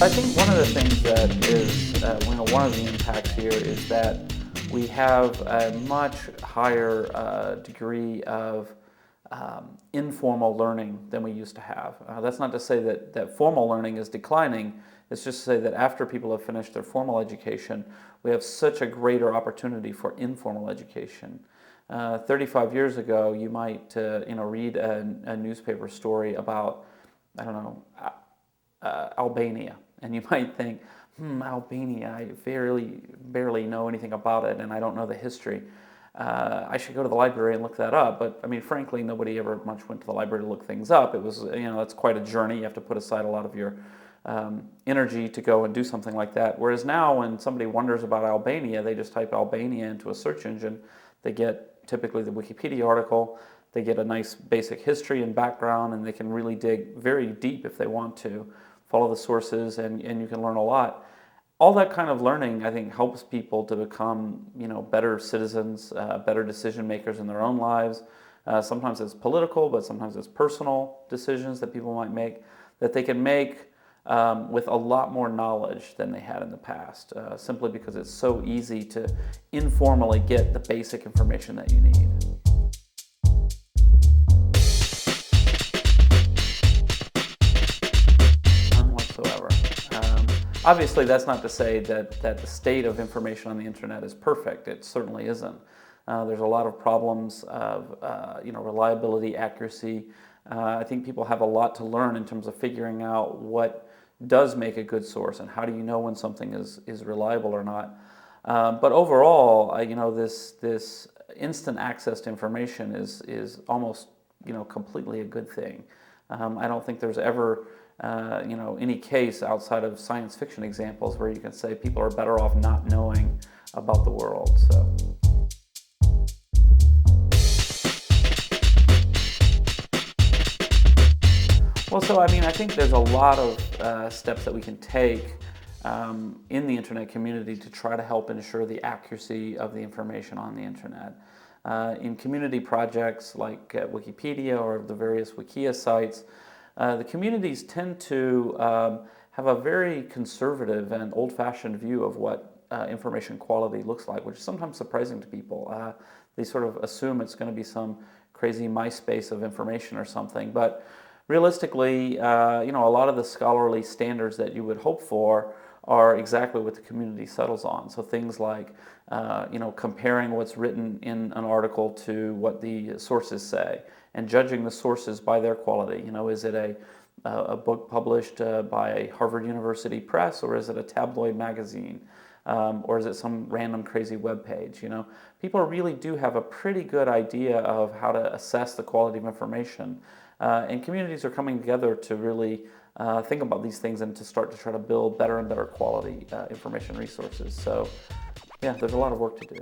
I think one of the things that is, one of the impacts here is that we have a much higher degree of informal learning than we used to have. That's not to say that formal learning is declining. It's just to say that after people have finished their formal education, we have such a greater opportunity for informal education. 35 years ago, you might read a newspaper story about, I don't know, Albania, and you might think, Albania, I barely know anything about it, and I don't know the history. I should go to the library and look that up, but I mean, frankly, nobody ever much went to the library to look things up. It was, it's quite a journey. You have to put aside a lot of your energy to go and do something like that. Whereas now, when somebody wonders about Albania, they just type Albania into a search engine. They get typically the Wikipedia article. They get a nice basic history and background, and they can really dig very deep if they want to. Follow the sources, and you can learn a lot. All that kind of learning, I think, helps people to become, better citizens, better decision makers in their own lives. Sometimes it's political, but sometimes it's personal decisions that people might make that they can make with a lot more knowledge than they had in the past, simply because it's so easy to informally get the basic information that you need. Whatsoever. Obviously, that's not to say that the state of information on the internet is perfect. It certainly isn't. There's a lot of problems of reliability, accuracy. I think people have a lot to learn in terms of figuring out what does make a good source and how do you know when something is reliable or not. But overall, this instant access to information is almost completely a good thing. I don't think there's ever any case outside of science fiction examples where you can say people are better off not knowing about the world. I think there's a lot of steps that we can take in the internet community to try to help ensure the accuracy of the information on the internet. In community projects like Wikipedia or the various Wikia sites, the communities tend to have a very conservative and old-fashioned view of what information quality looks like, which is sometimes surprising to people. They sort of assume it's going to be some crazy MySpace of information or something, but realistically, a lot of the scholarly standards that you would hope for are exactly what the community settles on. So things like, comparing what's written in an article to what the sources say, and judging the sources by their quality. Is it a book published by a Harvard University press, or is it a tabloid magazine, or is it some random crazy web page? People really do have a pretty good idea of how to assess the quality of information, and communities are coming together to really think about these things and to start to try to build better and better quality information resources. So, yeah, there's a lot of work to do.